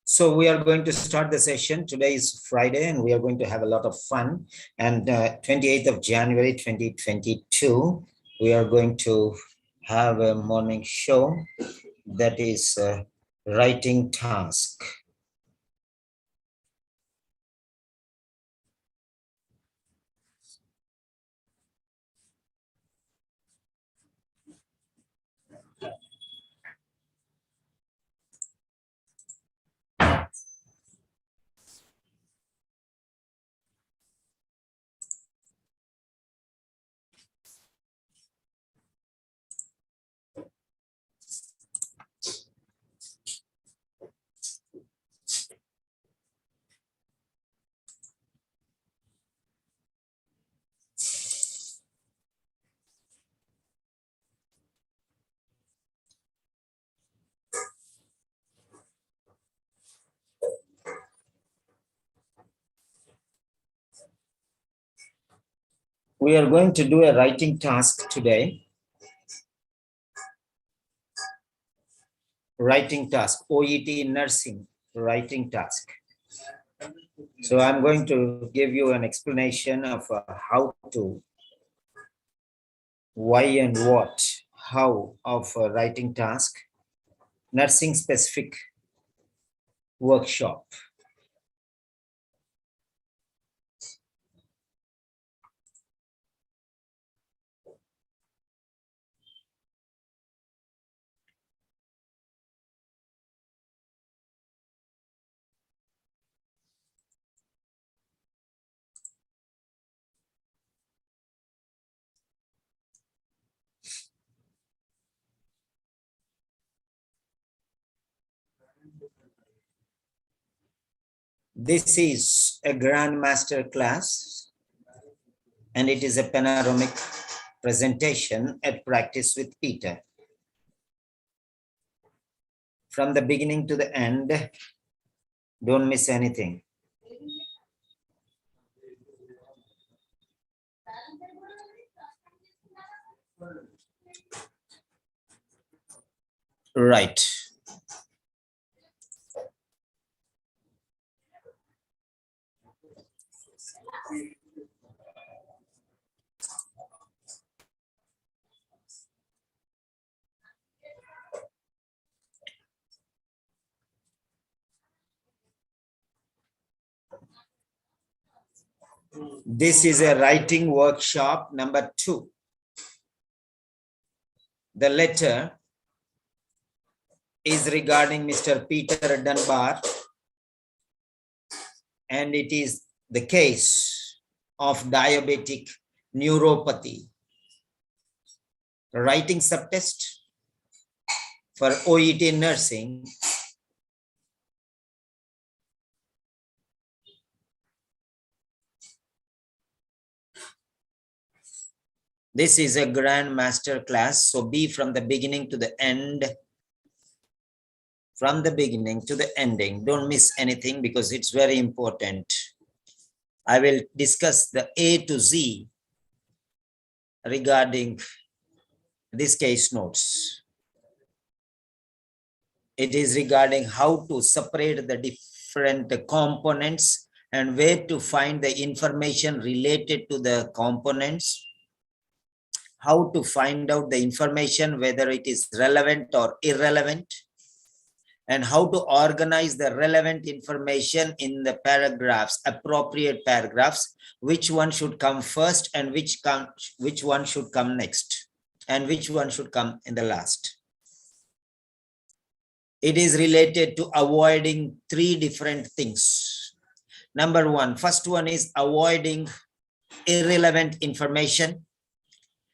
So we are going to start the session. Today is Friday and we are going to have a lot of fun. And 28th of January 2022, we are going to have a morning show that is writing task. We are going to do a writing task today. Writing task, OET nursing writing task. So I'm going to give you an explanation of how to, why and what, how of a writing task, nursing specific workshop. This is a Grandmaster class and it is a panoramic presentation at Practice with Peter. From the beginning to the end, don't miss anything. Right. This is a writing workshop number 2. The letter is regarding Mr. Peter Dunbar, and it is the case of diabetic neuropathy. Writing subtest for OET nursing. This is a Grandmaster class, so be from the beginning to the end. From the beginning to the ending. Don't miss anything because it's very important. I will discuss the A to Z regarding this case notes. It is regarding how to separate the different components and where to find the information related to the components, how to find out the information, whether it is relevant or irrelevant, and how to organize the relevant information in the paragraphs, appropriate paragraphs, which one should come first and which one should come next, and which one should come in the last. It is related to avoiding three different things. Number one, first one is avoiding irrelevant information.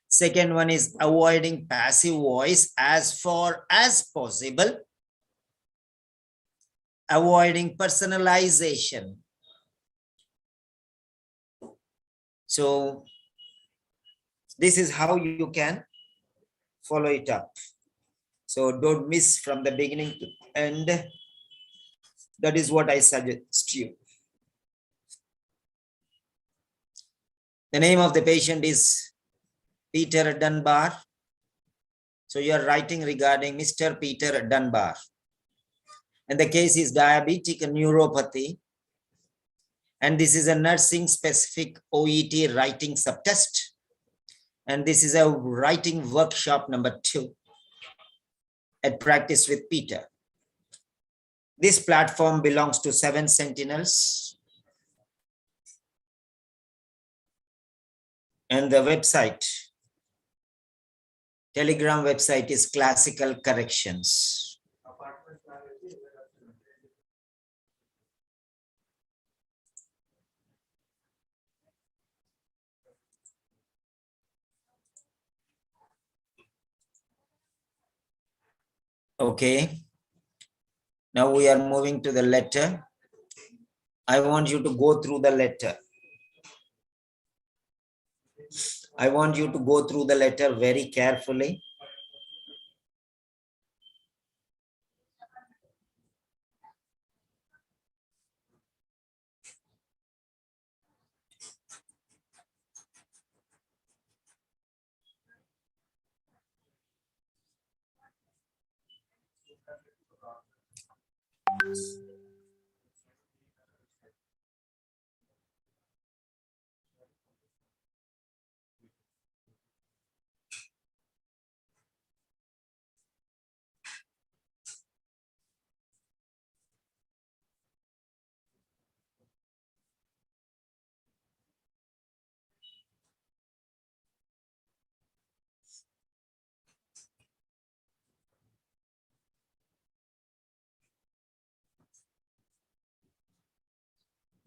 Second one is avoiding passive voice as far as possible. Avoiding personalization. So this is how you can follow it up. So don't miss from the beginning to end. That is what I suggest you. The name of the patient is Peter Dunbar. So you are writing regarding Mr. Peter Dunbar. And the case is diabetic neuropathy. And this is a nursing specific OET writing subtest. And this is a writing workshop number 2 at Practice with Peter. This platform belongs to 7 Sentinels. And the website, Telegram website is Classical Corrections. Okay. Now we are moving to the letter. I want you to go through the letter. I want you to go through the letter very carefully.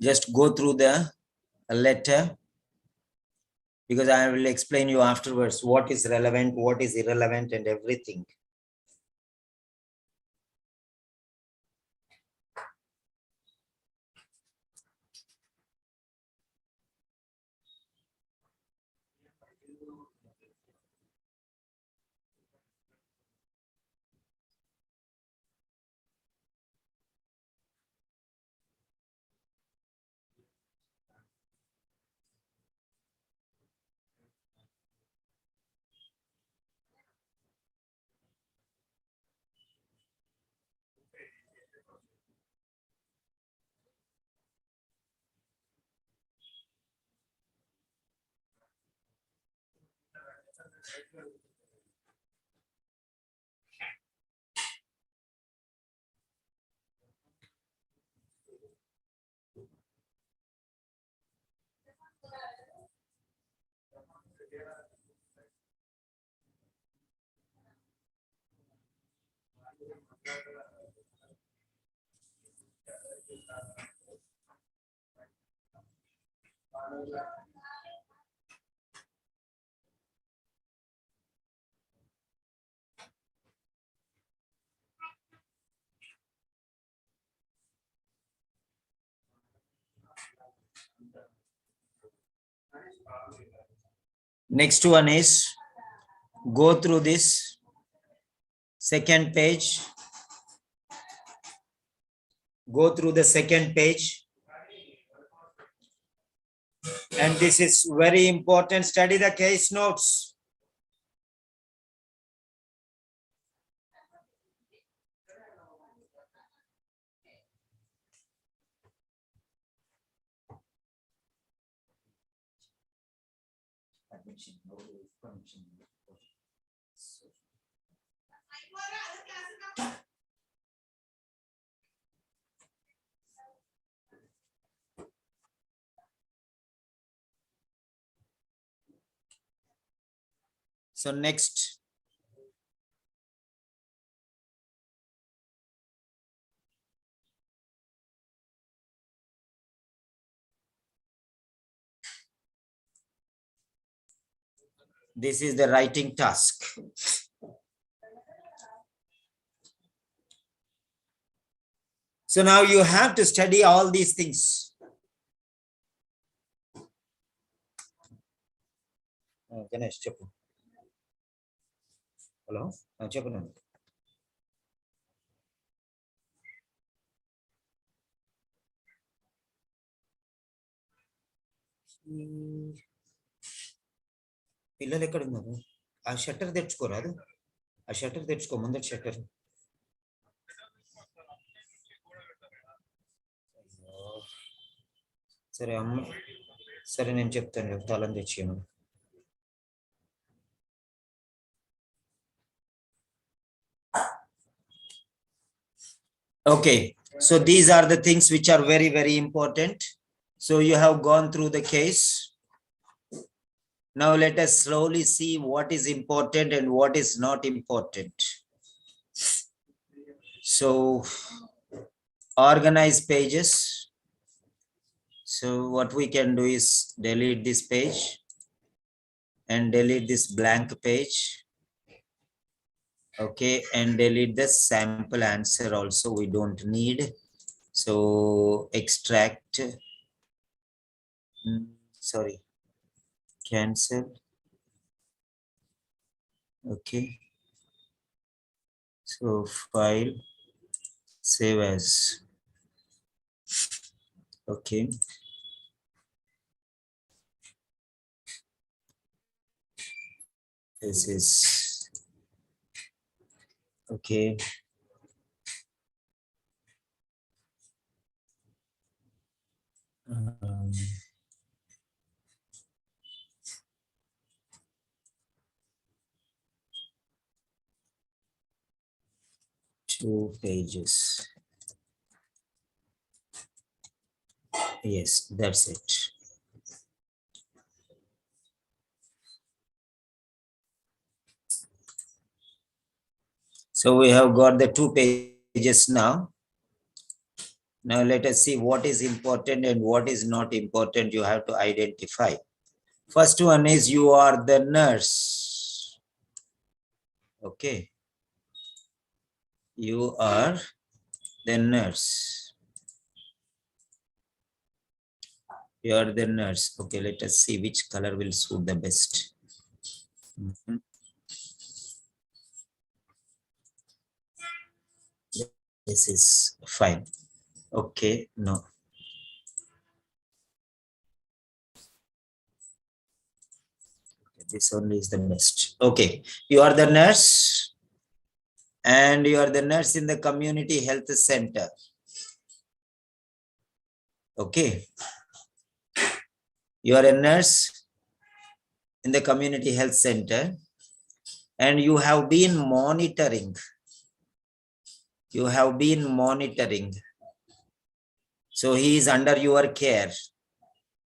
Just go through the letter, because I will explain you afterwards what is relevant, what is irrelevant, and everything. Next one is go through this second page. Go through the second page. And this is very important. Study the case notes. So next. This is the writing task. So now you have to study all these things. Ganesh, cheppu. Hello? Cheppu. పిల్లలు ఎక్కడ ఉన్నారు? ఆ shutter తెచ్చుకోరాదు, ఆ shutter తెచ్చుకో, ముందటి shutter. సరే అమ్మ, సరే నేను చెప్తాను, తాళం తెచ్చాను. Okay, so these are the things which are very, very important. So you have gone through the case. Now let us slowly see what is important and what is not important. So organize pages. So what we can do is delete this page and delete this blank page. Okay, and delete the sample answer also, we don't need. So extract, sorry, cancel. Okay, so file, save as. Okay, this is okay. 2 pages. Yes, that's it. So we have got the 2 pages now. Now let us see what is important and what is not important. You have to identify. First one is you are the nurse. Okay. You are the nurse. You are the nurse. Okay, let us see which color will suit the best. This is fine. Okay, no. This only is the best. Okay, you are the nurse and you are the nurse in the community health center. Okay, you are a nurse in the community health center and you have been monitoring. You have been monitoring. So he is under your care.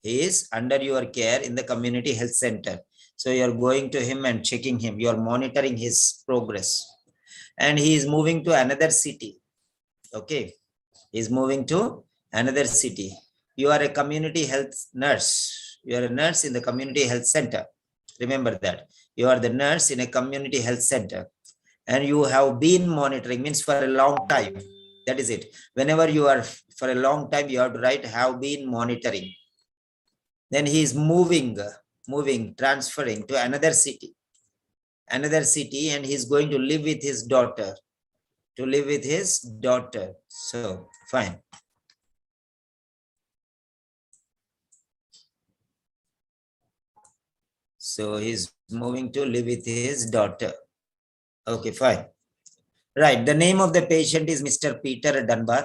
He is under your care in the community health center. So you are going to him and checking him. You are monitoring his progress. And he is moving to another city. Okay. He is moving to another city. You are a community health nurse. You are a nurse in the community health center. Remember that. You are the nurse in a community health center. And you have been monitoring, means for a long time. That is it. Whenever you are for a long time, you have to write have been monitoring. Then he is moving, transferring to another city, and he's going to live with his daughter, So fine. So he's moving to live with his daughter. Okay, fine. Right, the name of the patient is Mr. Peter Dunbar.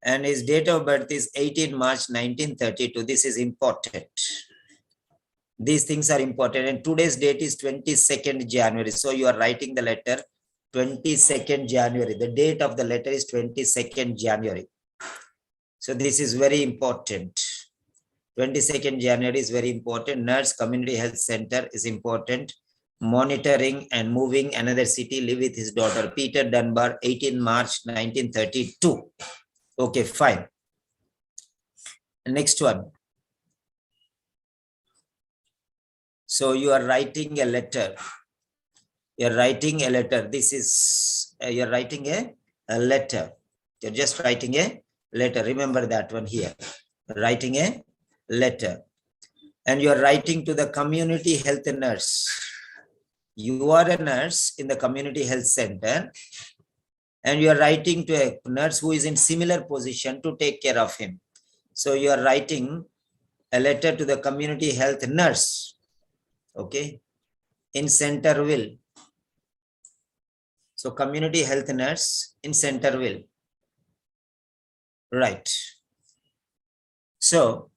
And his date of birth is 18 March 1932. This is important. These things are important. And today's date is 22nd January. So you are writing the letter 22nd January. The date of the letter is 22nd January. So this is very important. 22nd January is very important. Nurse Community Health Center is important. Monitoring and moving another city, live with his daughter. Peter Dunbar, 18 March 1932. Okay, fine. Next one. So you are writing a letter. You're writing a letter. This is, you're writing a letter. You're just writing a letter. Remember that one here. Writing a letter. And you're writing to the community health nurse. You are a nurse in the community health center. And you're writing to a nurse who is in similar position to take care of him. So you are writing a letter to the community health nurse. Okay. In Centerville. So community health nurse in Centerville. Right. So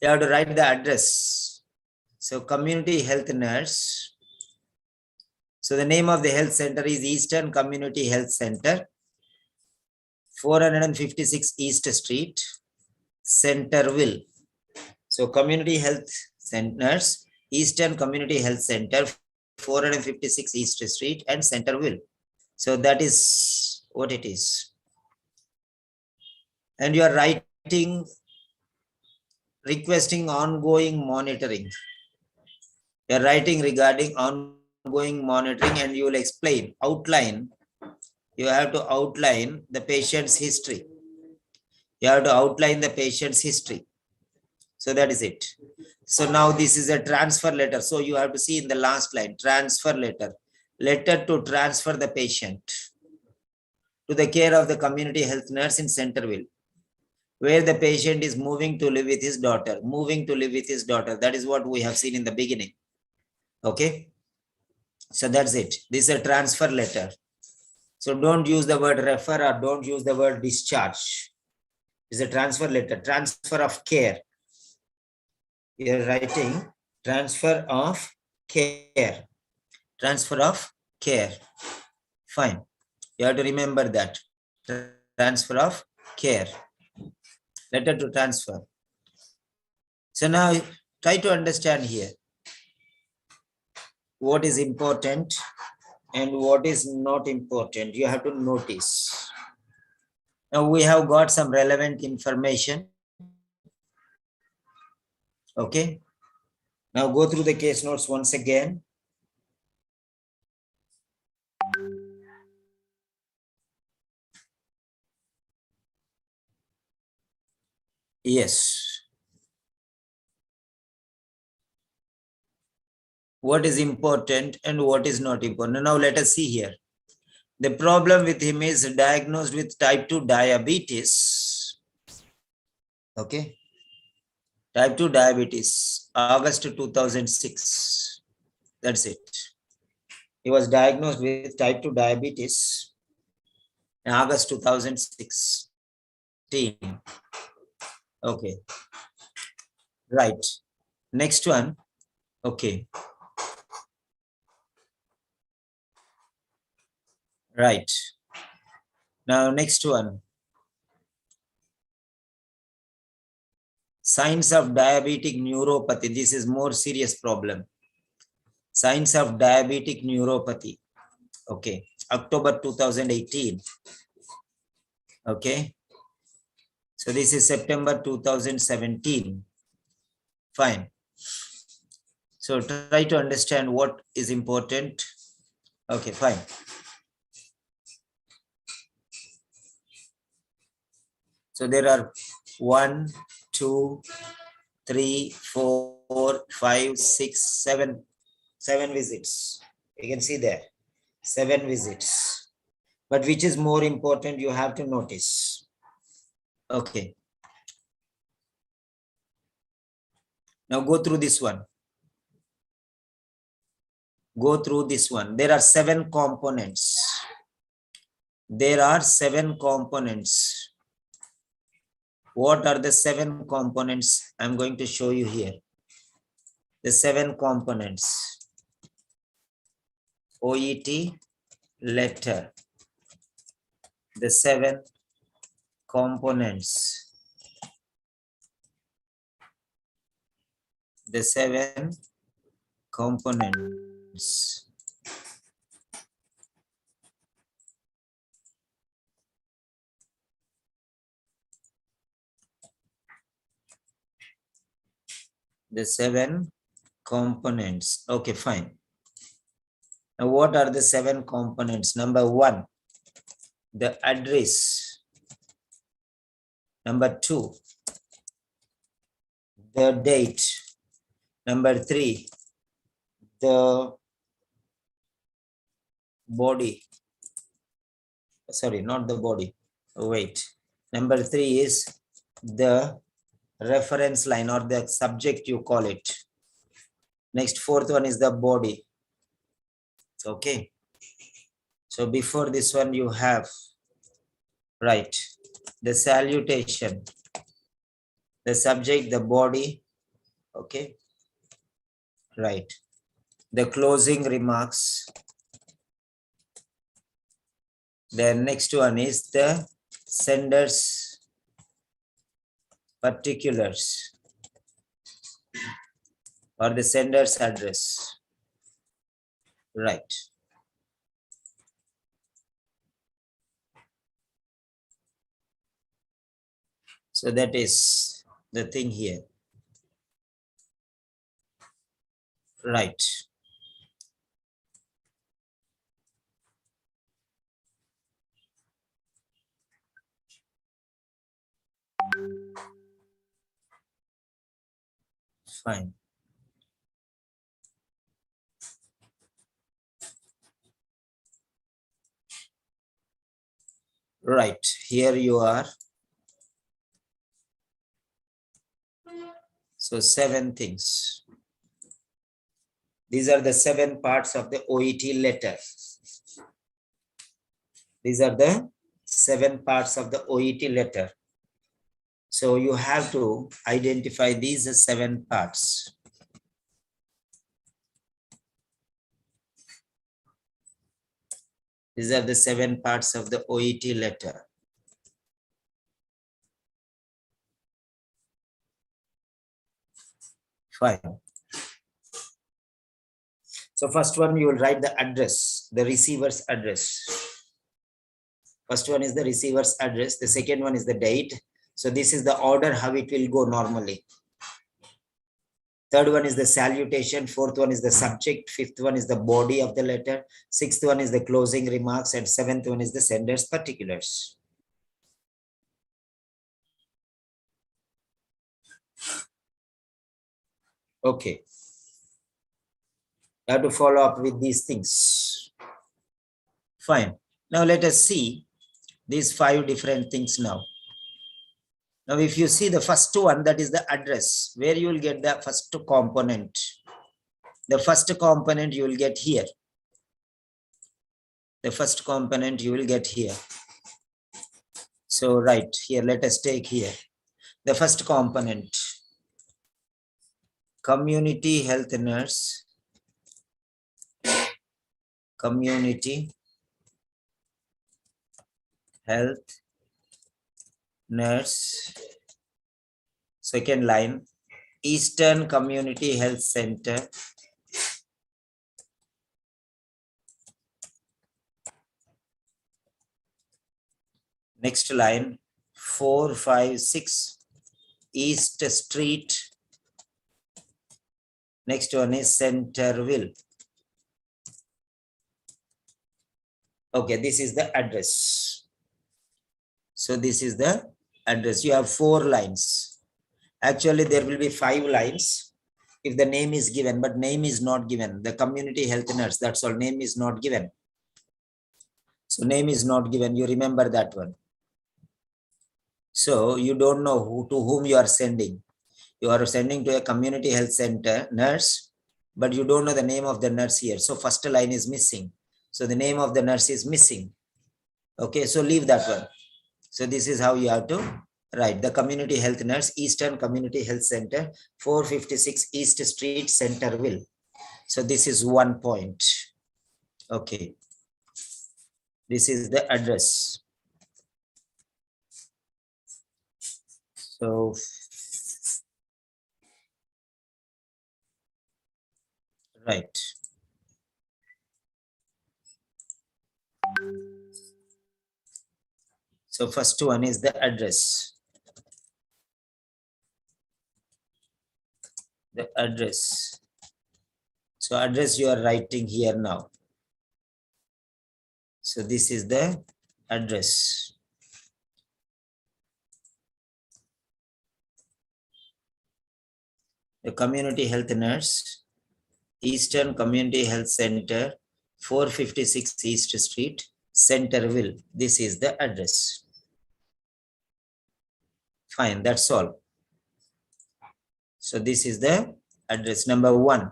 you have to write the address. So community health nurse. So the name of the health center is Eastern Community Health Center, 456 East Street, Centerville. So community health nurse, Eastern Community Health Center, 456 East Street and Centerville. So that is what it is. And you are writing, requesting ongoing monitoring. You are writing regarding ongoing monitoring, and you will explain, outline. You have to outline the patient's history. You have to outline the patient's history. So that is it. So now this is a transfer letter. So you have to see in the last line, transfer letter. Letter to transfer the patient to the care of the community health nurse in Centerville, where the patient is moving to live with his daughter. Moving to live with his daughter. That is what we have seen in the beginning. Okay. So that's it. This is a transfer letter. So don't use the word refer or don't use the word discharge. It's a transfer letter. Transfer of care. You're writing transfer of care. Transfer of care. Fine. You have to remember that. Transfer of care. Letter to transfer. So now try to understand here what is important and what is not important. You have to notice. Now we have got some relevant information. Okay. Now go through the case notes once again. Yes. What is important and what is not important. Now let us see here. The problem with him is diagnosed with type 2 diabetes. Okay. Type 2 diabetes, August 2006. That's it. He was diagnosed with type 2 diabetes in August 2016. Okay. Right. Next one. Okay. Right. Now, next one. Signs of diabetic neuropathy. This is more serious problem. Signs of diabetic neuropathy. Okay. October 2018. Okay. So this is September 2017. Fine. So try to understand what is important. Okay, fine. So there are 1, 2, 3, 4, 5, 6, 7 visits. You can see there, 7 visits. But which is more important, you have to notice. Okay. Now go through this one. Go through this one. There are 7 components. There are 7 components. What are the 7 components? I'm going to show you here. the 7 components. OET letter, the 7 components. The 7 components. The 7 components. Okay, fine. Now, what are the 7 components? Number 1, the address. Number 2, the date. Number 3, the body. Sorry, not the body. Wait. Number 3 is the reference line or the subject, you call it. Next, 4th one is the body. Okay. So before this one, you have, right, the salutation, the subject, the body. Okay. Right. The closing remarks. The next one is the sender's particulars or the sender's address. Right. So that is the thing here. Right. Fine. Right. Here you are. So 7 things. These are the 7 parts of the OET letter. These are the 7 parts of the OET letter. So you have to identify these 7 parts. These are the 7 parts of the OET letter. Fine. So first one, you will write the address, the receiver's address. First one is the receiver's address. The second one is the date. So this is the order how it will go normally. Third one is the salutation. Fourth one is the subject. Fifth one is the body of the letter. Sixth one is the closing remarks. And seventh one is the sender's particulars. Okay. You have to follow up with these things. Fine. Now let us see these 5 different things now. Now, if you see the first one, that is the address, where you will get the first component. The first component you will get here. The first component you will get here. So, right here, let us take here. The first component, community health nurse. Community health nurse. Second line, Eastern Community Health Center. Next line, 456 East Street. Next one is Centerville. Okay, this is the address. So this is the address. You have 4 lines. Actually, there will be 5 lines if the name is given, but name is not given. The community health nurse, that's all, name is not given. So name is not given. You remember that one. So you don't know to whom you are sending. You are sending to a community health center nurse, but you don't know the name of the nurse here. So first line is missing. So the name of the nurse is missing. Okay, so leave that one. So this is how you have to Right, the community health nurse, Eastern Community Health Center, 456 East Street, Centerville. So this is 1 point. Okay. This is the address. So, right. So first one is the address. The address. So address you are writing here now. So this is the address. The community health nurse, Eastern Community Health Center, 456 East Street, Centerville. This is the address. Fine, that's all. So this is the address number 1.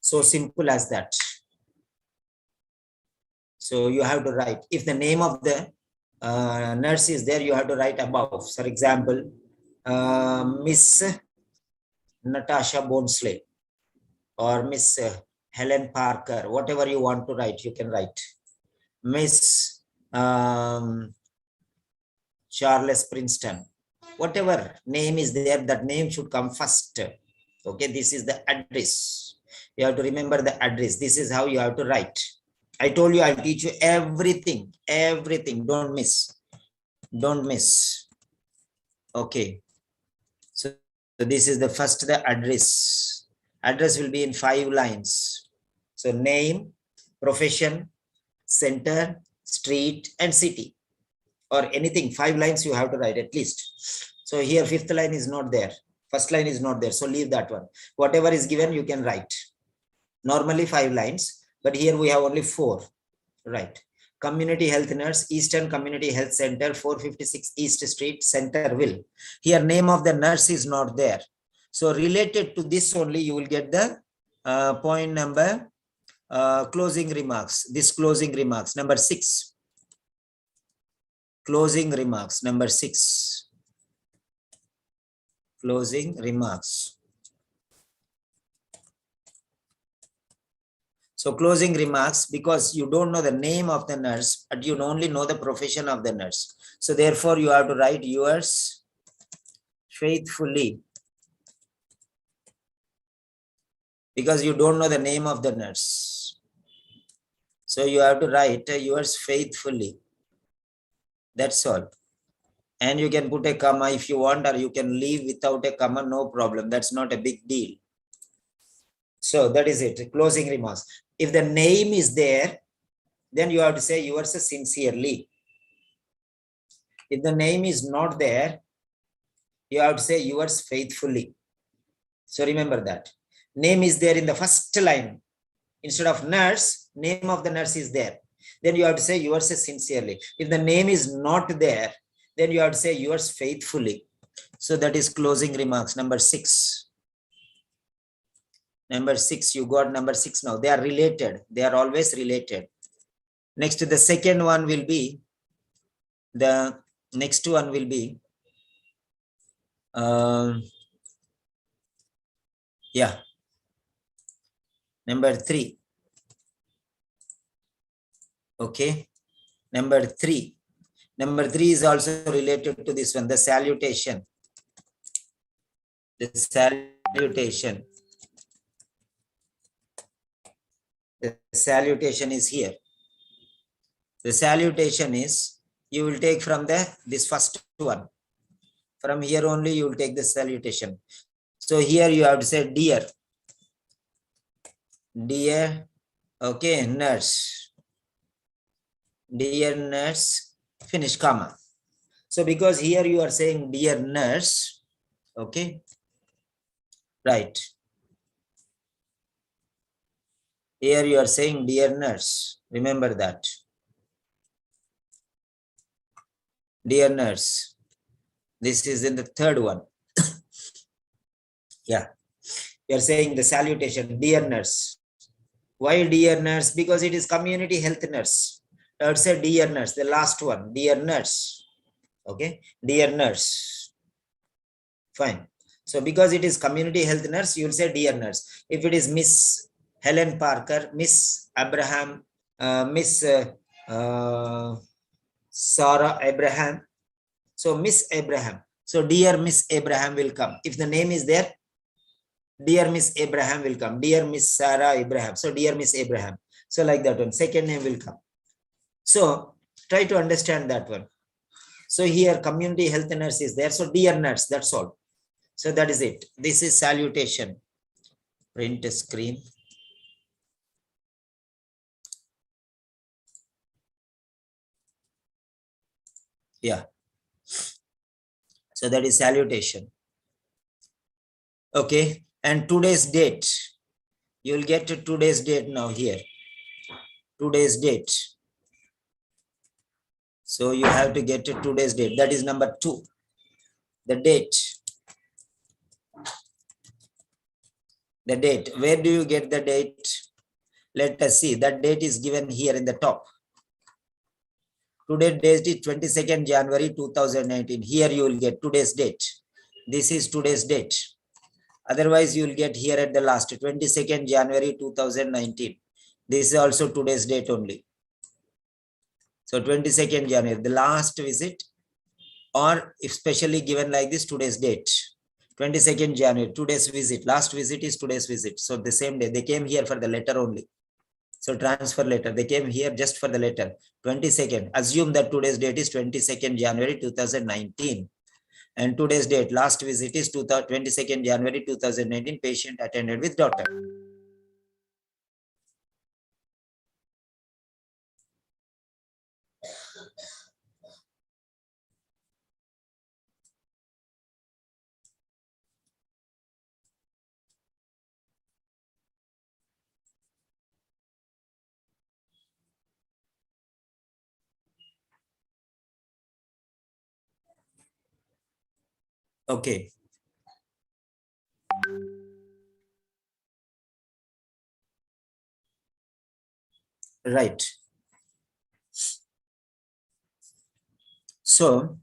So simple as that. So you have to write, if the name of the nurse is there, you have to write above. For example, Miss Natasha Bonsley or Miss Helen Parker, whatever you want to write, you can write. Miss Charles Princeton, whatever name is there, that name should come first. Okay, this is the address. You have to remember the address. This is how you have to write. I told you I'll teach you everything, everything. Don't miss. Don't miss. Okay. So this is the first, the address. Address will be in 5 lines. So name, profession, center, street, and city. Or anything, 5 lines you have to write at least. So here 5th line is not there. First line is not there. So leave that one. Whatever is given, you can write. Normally 5 lines, but here we have only 4. Right. Community health nurse, Eastern Community Health Center, 456 East Street, Centerville. Here name of the nurse is not there. So related to this only, you will get the point number, closing remarks. This closing remarks, number 6. Closing remarks, number 6. Closing remarks. So closing remarks, because you don't know the name of the nurse, but you only know the profession of the nurse. So therefore you have to write yours faithfully, because you don't know the name of the nurse. So you have to write yours faithfully. That's all. And you can put a comma if you want, or you can leave without a comma, no problem. That's not a big deal. So that is it, closing remarks. If the name is there, then you have to say yours sincerely. If the name is not there, you have to say yours faithfully. So remember that. Name is there in the first line. Instead of nurse, name of the nurse is there. Then you have to say yours sincerely. If the name is not there, then you have to say yours faithfully. So that is closing remarks, number 6. Number 6, you got number 6 now. They are related. They are always related. Next, the second one will be, the next one will be, yeah, number 3. Okay, number 3. Number 3 is also related to this one, the salutation. The salutation. The salutation is here. The salutation is, you will take from this first one. From here only you will take the salutation. So here you have to say dear. Dear, okay, nurse. Dear nurse, finish, comma. So because here you are saying dear nurse, okay, right. Here you are saying dear nurse, remember that. Dear nurse, this is in the third one. Yeah, you are saying the salutation, dear nurse. Why dear nurse? Because it is community health nurse. I would say dear nurse, the last one, dear nurse. Okay, dear nurse. Fine. So because it is community health nurse, you will say dear nurse. If it is Miss Helen Parker, Miss Abraham, Miss Sarah Abraham. So Miss Abraham. So dear Miss Abraham will come. If the name is there, dear Miss Abraham will come. Dear Miss Sarah Abraham. So dear Miss Abraham. So like that one. Second name will come. So try to understand that one. So here community health nurse is there. So dear nurse, that's all. So that is it. This is salutation. Print screen. Yeah. So that is salutation. Okay. And today's date. You will get to today's date now here. Today's date. So you have to get to today's date. That is number 2. The date. The date. Where do you get the date? Let us see. That date is given here in the top. Today's date is 22nd January 2019. Here you will get today's date. This is today's date. Otherwise, you will get here at the last, 22nd January 2019. This is also today's date only. So 22nd January, the last visit, or especially given like this, today's date. 22nd January, today's visit. Last visit is today's visit. So the same day, they came here for the letter only. So transfer letter, they came here just for the letter. 22nd, assume that today's date is 22nd January 2019. And today's date, last visit is 22nd January 2019, patient attended with daughter. Okay. Right. So,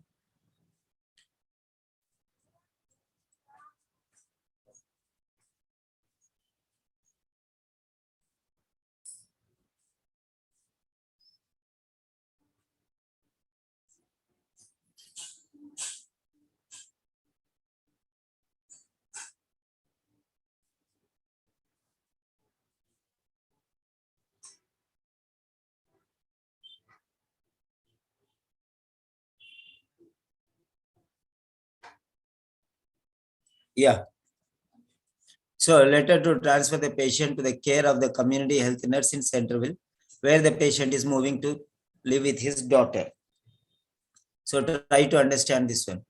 yeah. So letter to transfer the patient to the care of the community health nurse in Centerville, where the patient is moving to live with his daughter. So try to understand this one.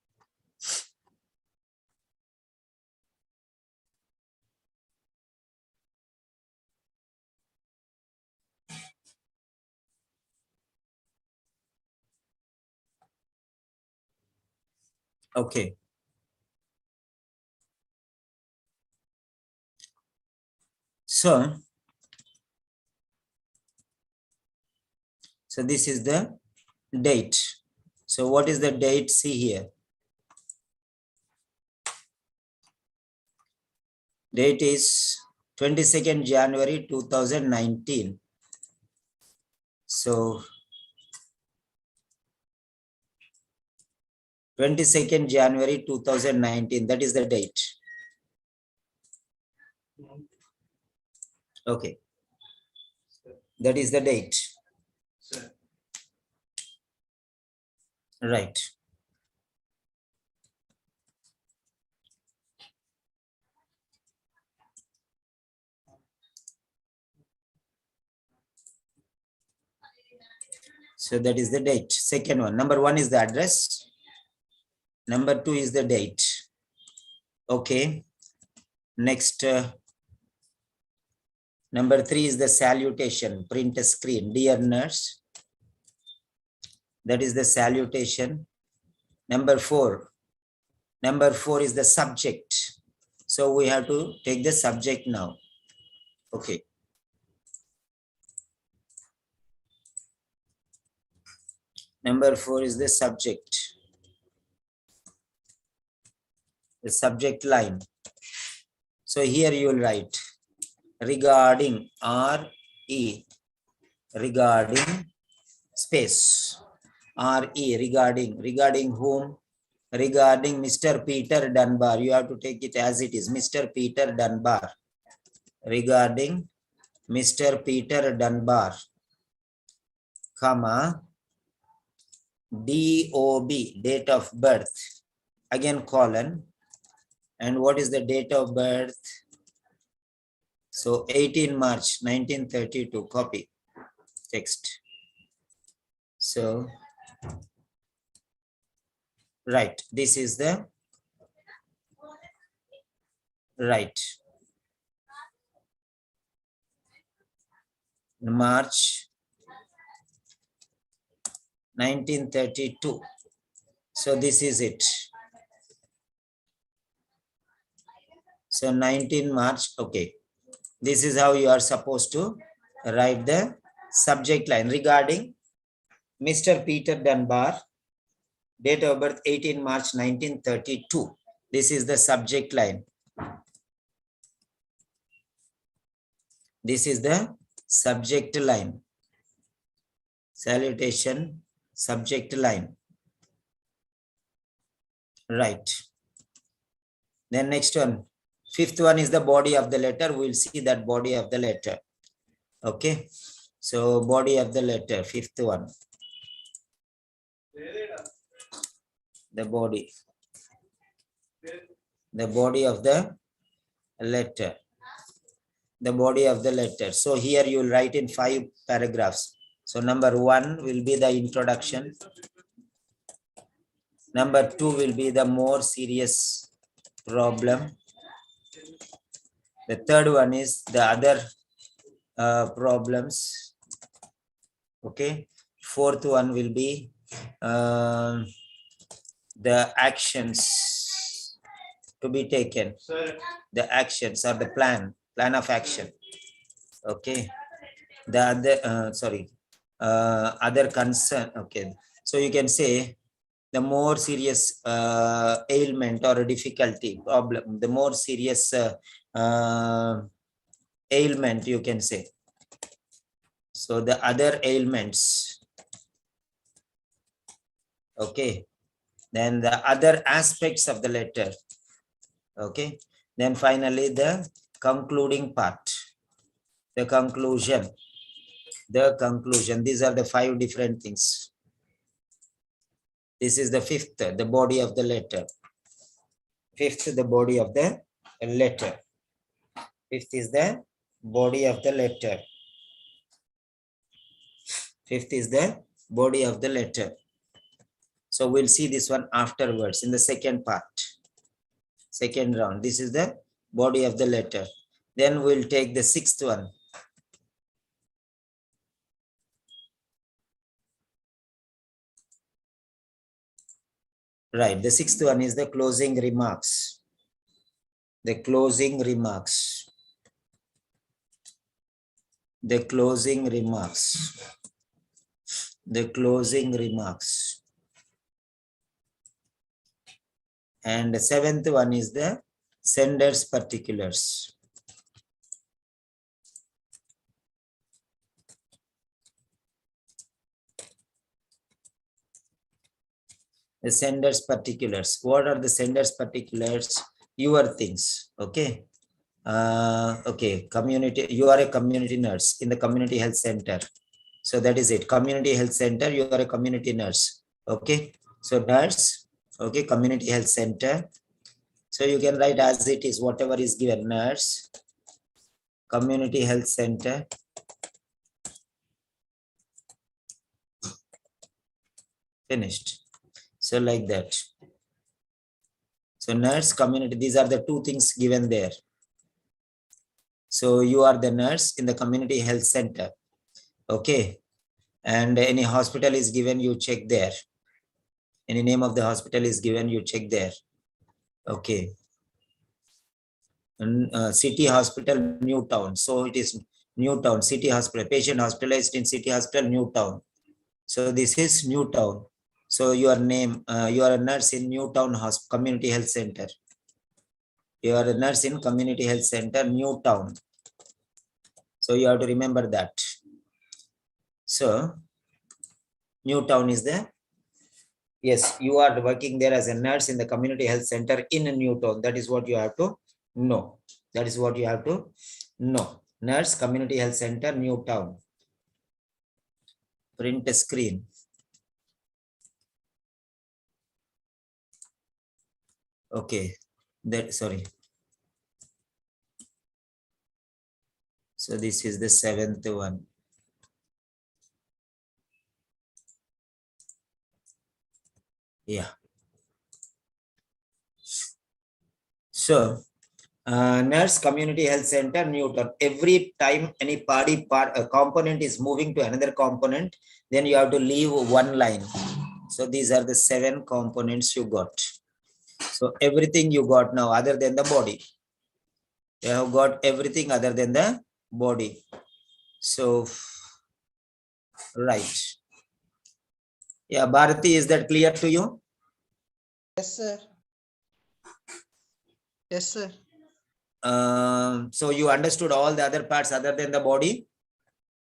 Okay. So this is the date. So what is the date? See here. Date is 22nd January 2019. So 22nd January 2019, that is the date. Okay. That is the date. Right. So that is the date. Second one. Number 1 is the address. Number 2 is the date. Okay. Next, number 3 is the salutation. Print a screen. Dear nurse. That is the salutation. Number 4. Number 4 is the subject. So we have to take the subject now. Okay. Number 4 is the subject. the subject line. So here you will write regarding, RE, regarding space, RE, regarding whom? Regarding Mr. Peter Dunbar. You have to take it as it is, Mr. Peter Dunbar. Regarding Mr. Peter Dunbar, comma, DOB, date of birth, again colon, and what is the date of birth? So 18 March 1932, copy text. So, right, this is the right. March 1932. So this is it. So 19 March, okay. This is how you are supposed to write the subject line regarding Mr. Peter Dunbar, date of birth 18 March 1932. This is the subject line. This is the subject line. Salutation, subject line. Right. Then next one. Fifth one is the body of the letter. We'll see that body of the letter. Okay. So body of the letter, fifth one. The body. The body of the letter. The body of the letter. So here you will write in 5 paragraphs. So number 1 will be the introduction. Number 2 will be the more serious problem. The third one is the other problems. Okay. Fourth one will be the actions to be taken. The actions or the plan of action. Okay. The other other concern. Okay. So you can say the more serious ailment or difficulty, problem, the more serious ailment, you can say. So the other ailments. Okay. Then the other aspects of the letter. Okay. Then finally the concluding part. The conclusion. The conclusion. These are the 5 different things. This is the fifth, the body of the letter. Fifth, the body of the letter. Fifth is the body of the letter. Fifth is the body of the letter. So we'll see this one afterwards in the second part, second round. This is the body of the letter. Then we'll take the sixth one. Right, the sixth one is the closing remarks. The closing remarks. The closing remarks. The closing remarks. And the seventh one is the sender's particulars. The sender's particulars. What are the sender's particulars? Your things. Okay. Okay. Community. You are a community nurse in the community health center. So that is it. Community health center. You are a community nurse. Okay. So nurse. Okay. Community health center. So you can write as it is, whatever is given. Nurse. Community health center. Finished. So like that. So nurse, community, these are the 2 things given there. So you are the nurse in the community health center. Okay. And any hospital is given, you check there. Any name of the hospital is given, you check there. Okay. And, city hospital, Newtown. So it is Newtown, city hospital, patient hospitalized in city hospital, Newtown. So this is Newtown. So your name, you are a nurse in Newtown Community Health Center. You are a nurse in Community Health Center, Newtown. So you have to remember that. So Newtown is there. Yes, you are working there as a nurse in the Community Health Center in Newtown. That is what you have to know. That is what you have to know. Nurse, Community Health Center, Newtown. Print a screen. Okay. Sorry. So this is the 7th one. Yeah. So nurse, Community Health Center, Newton. Every time any component is moving to another component, then you have to leave one line. So these are the 7 components you got. So everything you got now other than the body. You have got everything other than the body. So, right. Yeah, Bharati, is that clear to you? Yes, sir. Yes, sir. So you understood all the other parts other than the body?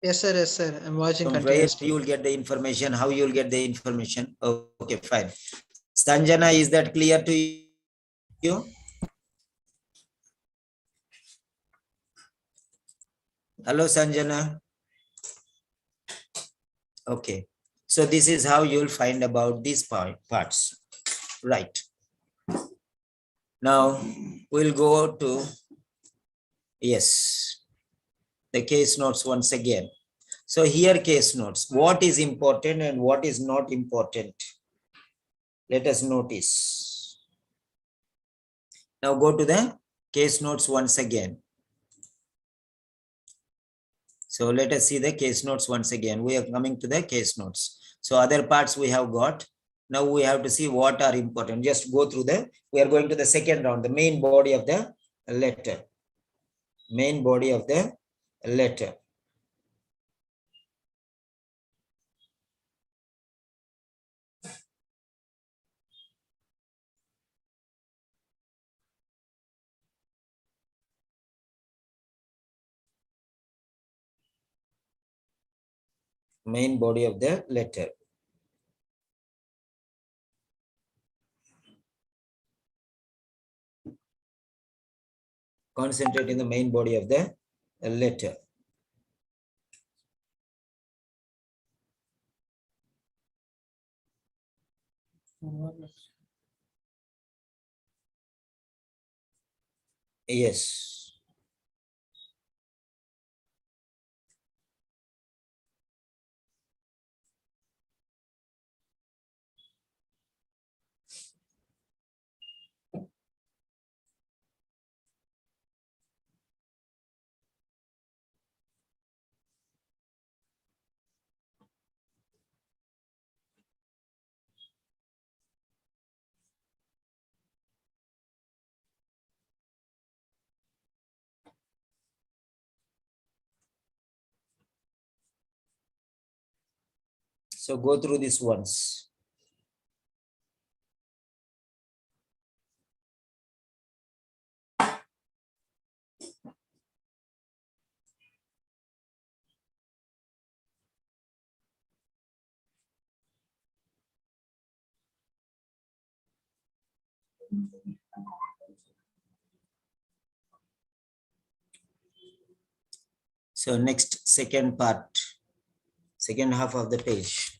Yes, sir. Yes, sir. I'm watching From where continuously. you will get the information, how you will get the information. Okay, fine. Sanjana, is that clear to you? Hello, Sanjana. Okay. So this is how you'll find about these parts. Right. Now we'll go to, yes, the case notes once again. So here case notes, what is important and what is not important. Let us notice. Now go to the case notes once again. So let us see the case notes once again. We are coming to the case notes. So other parts we have got. Now we have to see what are important. Just go through we are going to the second round, the main body of the letter. Main body of the letter. Main body of the letter. Concentrate in the main body of the letter. Yes. So go through this once. So next, second part, second half of the page.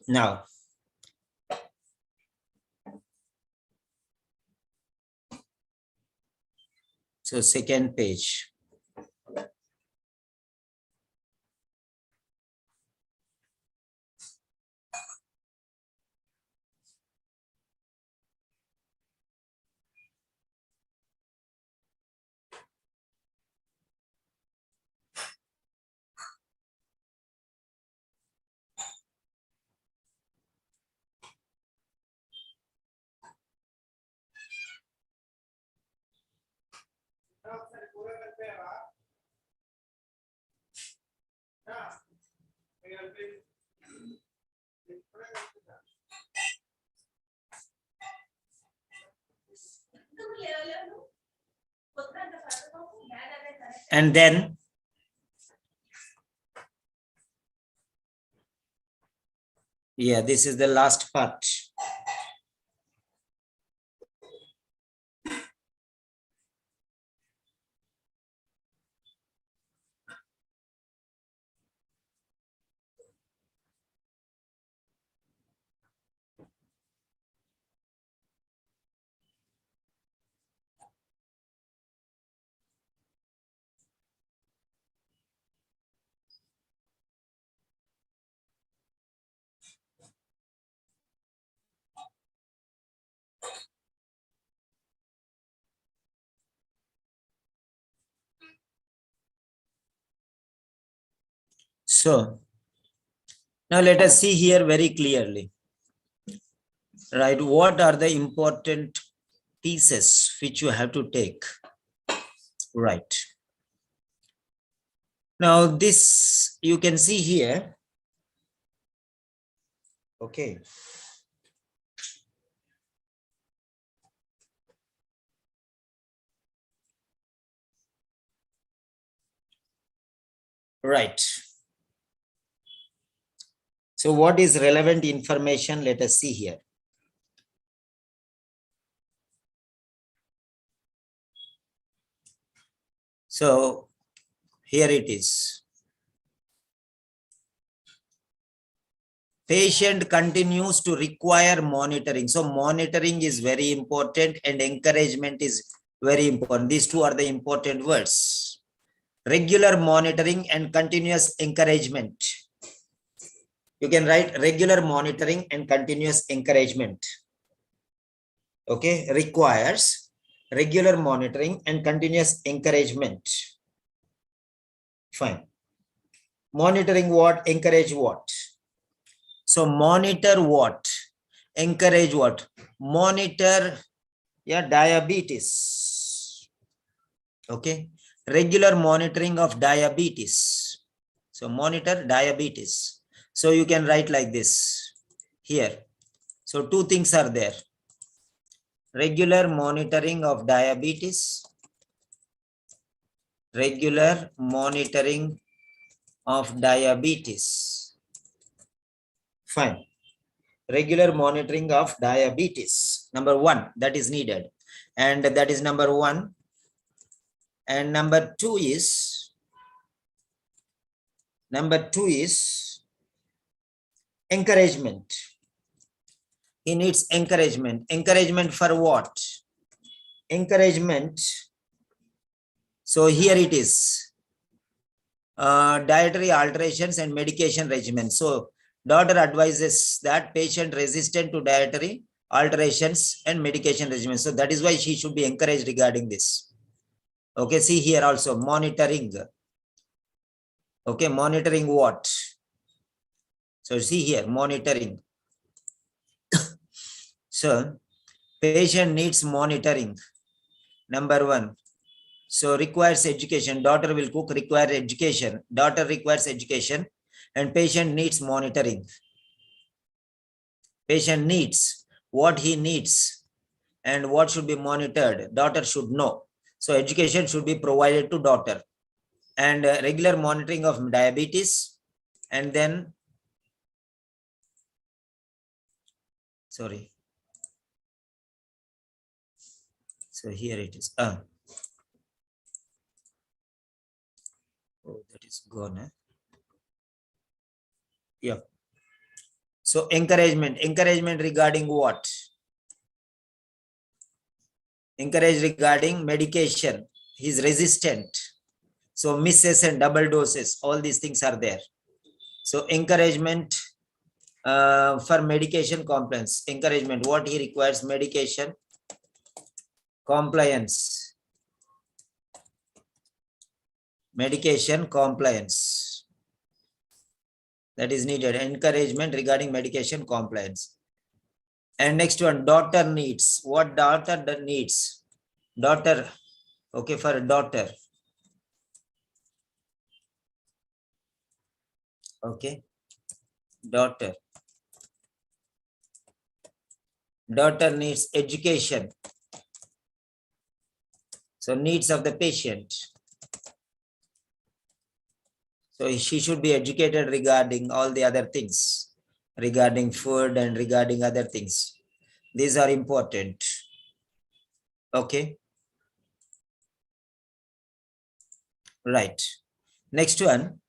Now, so second page. And then yeah, this is the last part. So now let us see here very clearly, right? What are the important pieces which you have to take, right? Now this you can see here, okay. Right. So what is relevant information? Let us see here. So here it is. Patient continues to require monitoring. So monitoring is very important and encouragement is very important. These two are the important words. Regular monitoring and continuous encouragement. You can write regular monitoring and continuous encouragement. Okay, requires regular monitoring and continuous encouragement. Fine. Monitoring what? Encourage what? So monitor what? Encourage what? Monitor, yeah, diabetes. Okay. Regular monitoring of diabetes. So monitor diabetes. So you can write like this here. So two things are there. Regular monitoring of diabetes. Regular monitoring of diabetes. Fine. Regular monitoring of diabetes. Number one, that is needed. And that is number one. And number two is encouragement. He needs encouragement. Encouragement for what? Encouragement. So here it is. Dietary alterations and medication regimen. So doctor advises that patient resistant to dietary alterations and medication regimen. So that is why she should be encouraged regarding this. Okay, see here also monitoring. Okay, monitoring what? So see here, monitoring. So patient needs monitoring. Number one. So requires education. Daughter will cook, require education. Daughter requires education and patient needs monitoring. Patient needs what he needs and what should be monitored. Daughter should know. So education should be provided to daughter and regular monitoring of diabetes. And then, sorry. So here it is. Oh, that is gone. Yeah. So encouragement regarding what? Encourage regarding medication. He's resistant. So misses and double doses, all these things are there. So encouragement for medication compliance. Encouragement, what he requires, medication compliance. Medication compliance. That is needed. Encouragement regarding medication compliance. And next one, daughter needs. What daughter needs? Daughter, okay, for a daughter. Okay, daughter. Daughter needs education. So needs of the patient. So she should be educated regarding all the other things, regarding food and regarding other things. These are important. Okay. Right. Next one.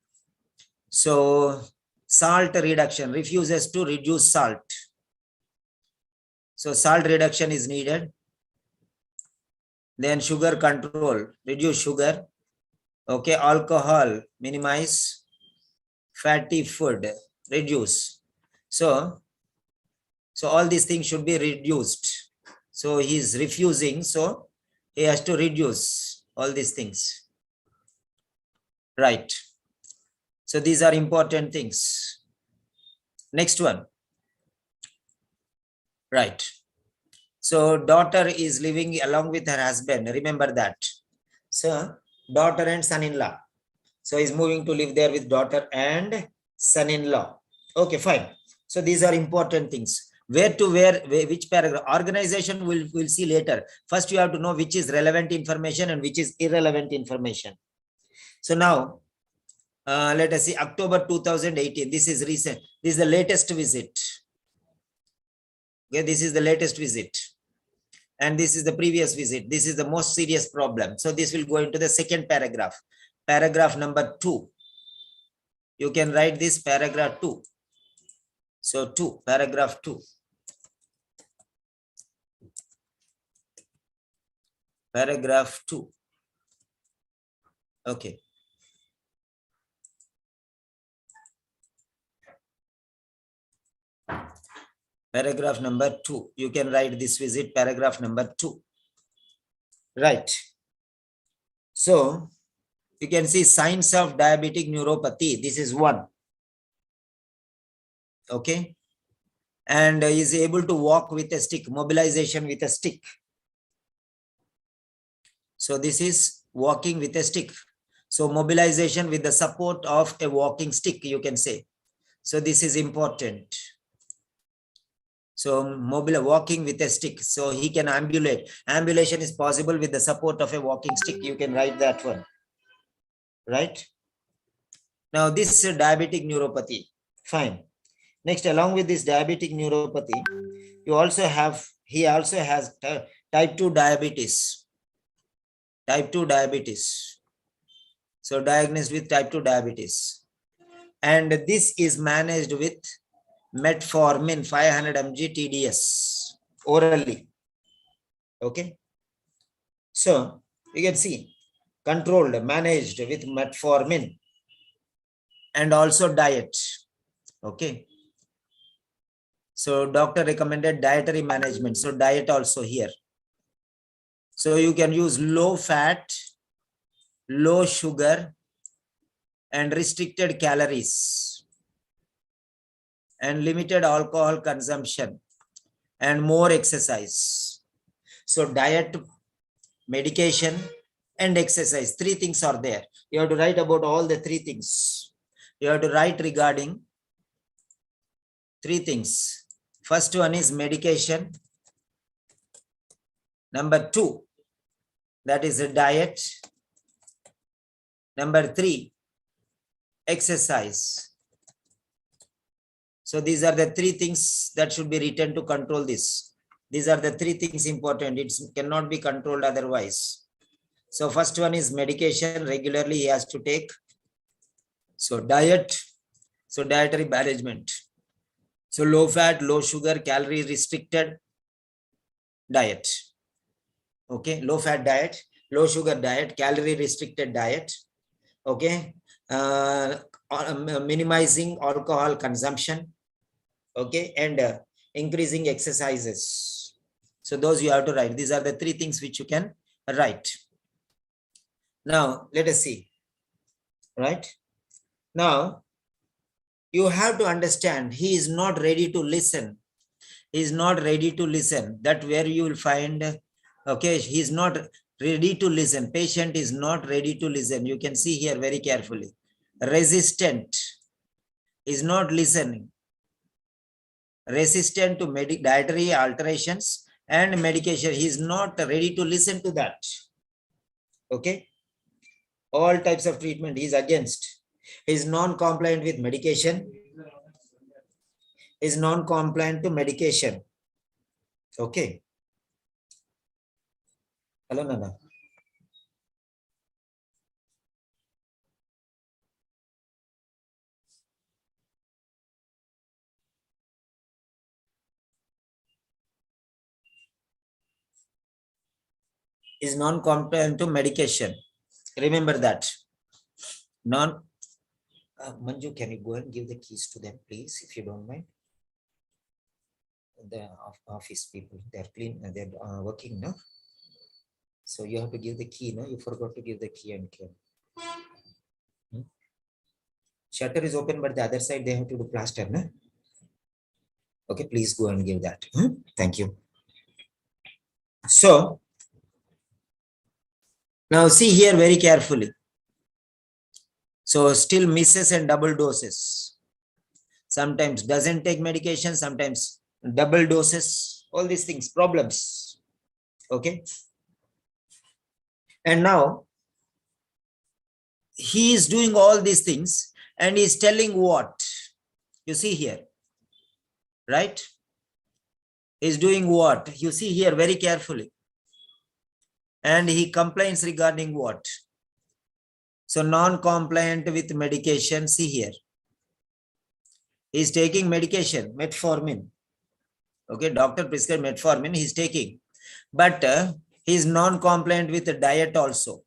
So salt reduction, refuses to reduce salt. So salt reduction is needed. Then sugar control, reduce sugar. Okay, alcohol, minimize. Fatty food, reduce. So all these things should be reduced. So he is refusing, so he has to reduce all these things. Right. So these are important things. Next one. Right. So daughter is living along with her husband. Remember that. So daughter and son-in-law. So he's moving to live there with daughter and son-in-law. Okay, fine. So these are important things. Where to where, which paragraph? Organization we'll see later. First, you have to know which is relevant information and which is irrelevant information. So now, let us see, October 2018. This is recent. This is the latest visit. Okay, this is the latest visit. And this is the previous visit. This is the most serious problem. So this will go into the second paragraph. Paragraph number 2. You can write this paragraph 2. So 2, paragraph 2. Paragraph 2. Okay. Paragraph number 2. You can write this visit, paragraph number 2. Right. So you can see signs of diabetic neuropathy. This is 1. Okay. And is able to walk with a stick, mobilization with a stick. So this is walking with a stick. So mobilization with the support of a walking stick, you can say. So this is important. So walking with a stick. So he can ambulate. Ambulation is possible with the support of a walking stick. You can write that one. Right? Now this is diabetic neuropathy. Fine. Next, along with this diabetic neuropathy, he also has type 2 diabetes. Type 2 diabetes. So diagnosed with type 2 diabetes. And this is managed with metformin 500 mg TDS orally. Okay. So you can see controlled, managed with metformin and also diet. Okay. So doctor recommended dietary management. So diet also here. So you can use low fat, low sugar, and restricted calories, and limited alcohol consumption, and more exercise. So diet, medication, and exercise. 3 things are there. You have to write about all the 3 things. You have to write regarding 3 things. First one is medication. Number 2, that is a diet. Number 3, exercise. So these are the 3 things that should be written to control this. These are the 3 things important. It cannot be controlled otherwise. So first one is medication. Regularly he has to take. So diet. So dietary management. So low fat, low sugar, calorie restricted diet. Okay, low fat diet, low sugar diet, calorie restricted diet. Okay, minimizing alcohol consumption. Okay, and increasing exercises. So those you have to write. These are the three things which you can write. Now let us see. Right now, you have to understand he is not ready to listen. He is not ready to listen. That where you will find. Okay, he is not ready to listen. Patient is not ready to listen. You can see here very carefully. Resistant is not listening. Resistant to dietary alterations and medication. He is not ready to listen to that. Okay. All types of treatment he is against. He is non-compliant with medication. Is non-compliant to medication. Okay. Hello, Nana. Is non-compliant to medication. Remember that. Manju, can you go and give the keys to them, please, if you don't mind? The office people, they're clean, they're working now. So you have to give the key, no? You forgot to give the key and key. Shutter is open, but the other side they have to do plaster, no? Okay, please go and give that. Thank you. So now see here very carefully. So still misses and double doses. Sometimes doesn't take medication, sometimes double doses, all these things, problems. Okay. And now he is doing all these things and he's telling what? You see here, right? He's doing what? You see here very carefully. And he complains regarding what? So non-compliant with medication, see here. He's taking medication, metformin. Okay, doctor prescribed metformin, he's taking. But he's non-compliant with the diet also.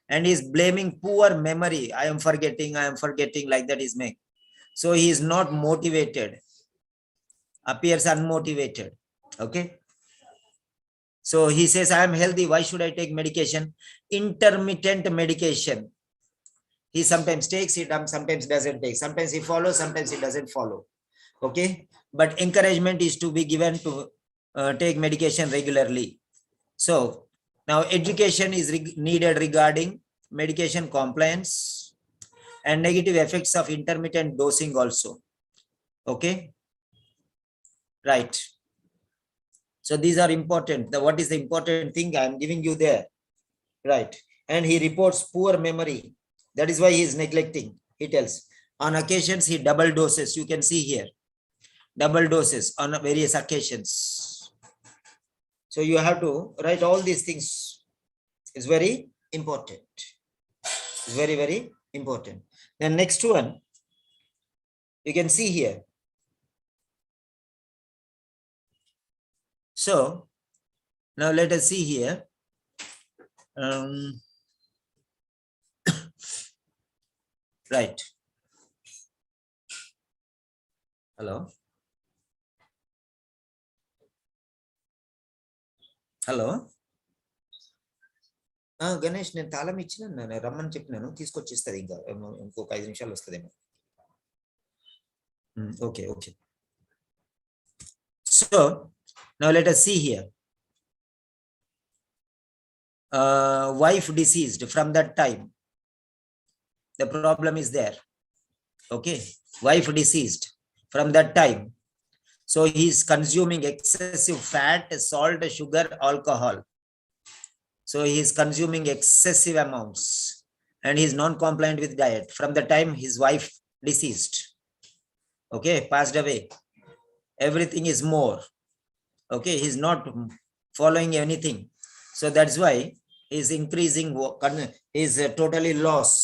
And he's blaming poor memory. I am forgetting, like that is make. So he is not motivated. Appears unmotivated. Okay. So he says, I am healthy. Why should I take medication? Intermittent medication. He sometimes takes it, sometimes doesn't take. Sometimes he follows, sometimes he doesn't follow. Okay. But encouragement is to be given to take medication regularly. So now education is needed regarding medication compliance and negative effects of intermittent dosing also. Okay. Right. So these are important. What is the important thing I am giving you there? Right. And he reports poor memory. That is why he is neglecting. He tells on occasions he double doses. You can see here. Double doses on various occasions. So you have to write all these things. It's very important. It's very, very important. The next one, you can see here. So now let us see here. Right. Hello. Hello. Ganesh నేను తాళం ఇచ్చినాను రమ్మని చెప్పినాను తీసుకొచ్చిస్తుంది ఇంకా ఇంకొక 5 నిమిషాలు వస్తుందేమో. Okay, okay. So now let us see here. Wife deceased from that time. The problem is there. Okay, wife deceased from that time. So he is consuming excessive fat, salt, sugar, alcohol. So he is consuming excessive amounts and he is non-compliant with diet from the time his wife deceased. Okay, passed away. Everything is more. Okay, he is not following anything. So that's why he is increasing, he is totally lost.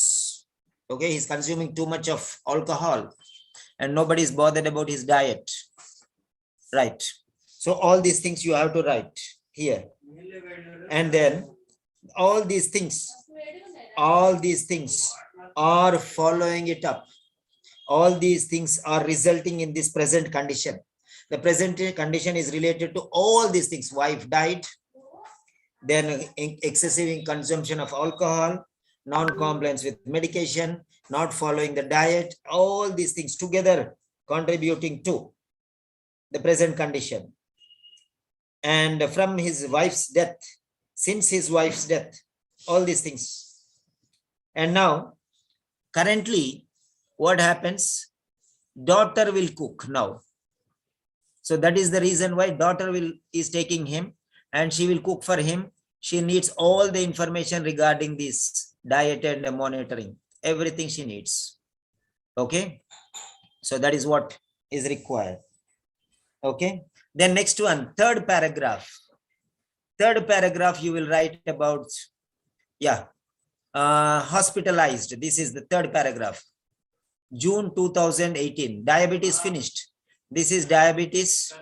Okay, he is consuming too much of alcohol and nobody is bothered about his diet. Right. So all these things you have to write here. And then all these things are following it up. All these things are resulting in this present condition. The present condition is related to all these things. Wife died, then excessive consumption of alcohol, non-compliance with medication, not following the diet, all these things together contributing to the present condition. And from his wife's death, since his wife's death, all these things. And now, currently, what happens? Daughter will cook now. So that is the reason why daughter is taking him and she will cook for him. She needs all the information regarding this diet and monitoring, everything she needs. Okay. So that is what is required. Okay. Then next one, third paragraph. Third paragraph, you will write about, hospitalized. This is the third paragraph. June 2018, diabetes finished. This is diabetes.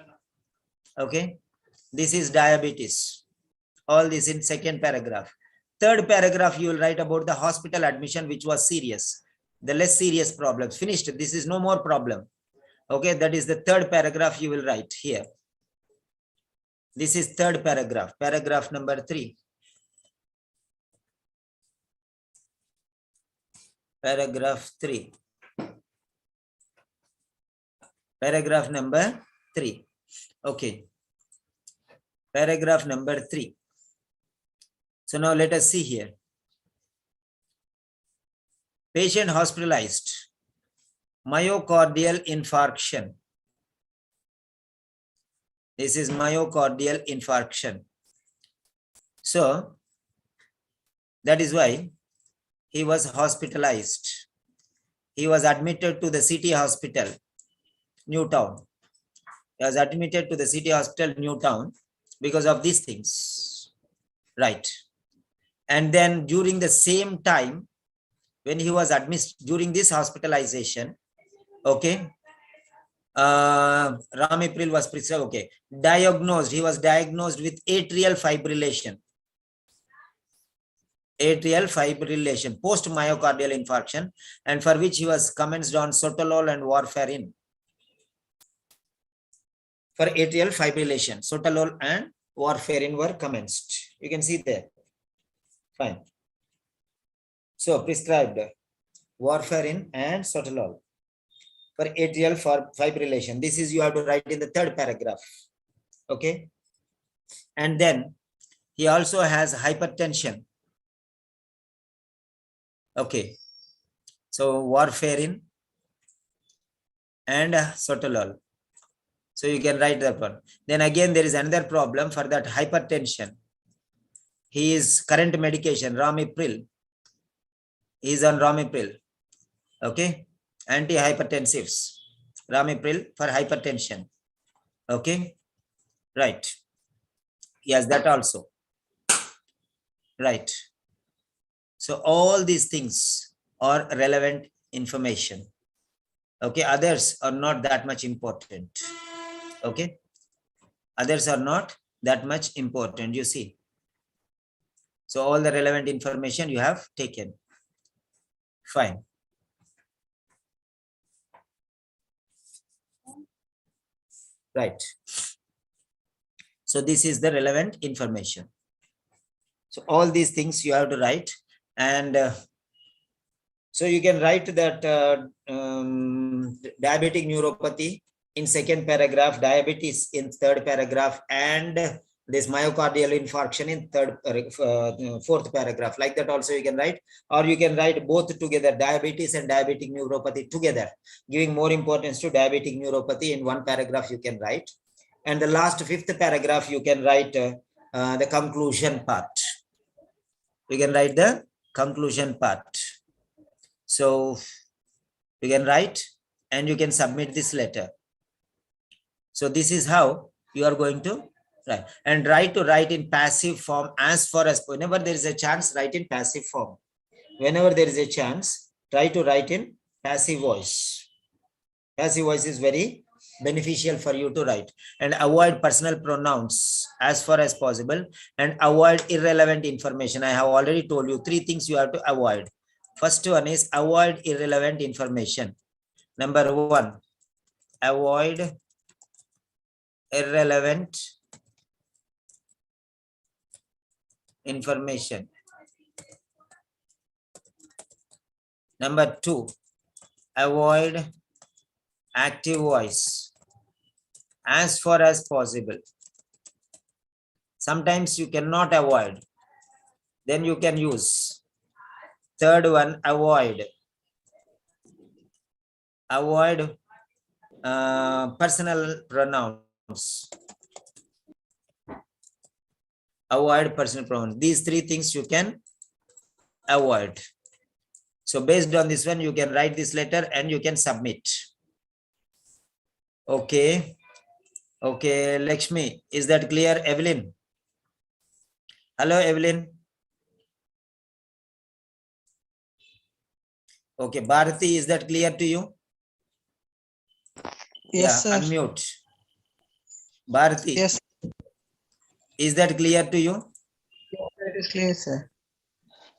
Okay. This is diabetes. All this in second paragraph. Third paragraph, you will write about the hospital admission, which was serious. The less serious problems. Finished. This is no more problem. Okay. That is the third paragraph you will write here. This is third paragraph. Paragraph number 3. Paragraph 3. Paragraph number 3. Okay. Paragraph number 3. So now let us see here. Patient hospitalized. Myocardial infarction. This is myocardial infarction. So that is why he was hospitalized. He was admitted to the city hospital, Newtown. He was admitted to the city hospital, Newtown, because of these things. Right. And then during the same time, when he was admitted during this hospitalization, okay, Ramipril was prescribed, okay, he was diagnosed with atrial fibrillation. Atrial fibrillation, post-myocardial infarction, and for which he was commenced on sotalol and warfarin. For atrial fibrillation, sotalol and warfarin were commenced. You can see there. Fine. So prescribed warfarin and sotalol for atrial fibrillation. This is you have to write in the third paragraph. Okay. And then he also has hypertension. Okay. So warfarin and sotalol. So you can write that one. Then again, there is another problem for that hypertension. He is current medication, Ramipril. He is on Ramipril. Okay. Antihypertensives. Ramipril for hypertension. Okay. Right. Yes, that also. Right. So all these things are relevant information. Okay. Others are not that much important. Okay. Others are not that much important. You see. So all the relevant information you have taken. Fine. Right. So this is the relevant information. So all these things you have to write. And so you can write that diabetic neuropathy in second paragraph, diabetes in third paragraph, and this myocardial infarction in fourth paragraph. Like that also you can write, or you can write both together, diabetes and diabetic neuropathy together, giving more importance to diabetic neuropathy in one paragraph you can write. And the last fifth paragraph you can write the conclusion part. You can write the conclusion part. So you can write and you can submit this letter. So this is how you are going to write, and try to write in passive form as far as whenever there is a chance, write in passive form. Whenever there is a chance, try to write in passive voice. Passive voice is very beneficial for you to write. And avoid personal pronouns as far as possible, and avoid irrelevant information. I have already told you 3 things you have to avoid. First one is avoid irrelevant information. Number 1, avoid irrelevant information. Number 2, avoid active voice as far as possible. Sometimes you cannot avoid, then you can use. Third one, avoid personal pronouns. Avoid personal pronouns. These 3 things you can avoid. So based on this one, you can write this letter and you can submit. Okay. Okay, Lakshmi, is that clear? Evelyn? Hello, Evelyn. Okay, Bharati, is that clear to you? Yes, Yeah, sir. unmute. Bharati, Yes, is that clear to you? it is clear, sir.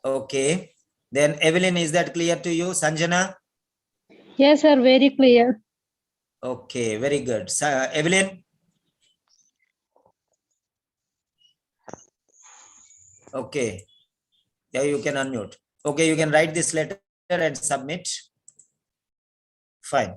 Okay. Then Evelyn, is that clear to you? Sanjana? Yes, sir, very clear. Okay, very good. Evelyn? Okay. Yeah, you can unmute. Okay, you can write this letter and submit. Fine.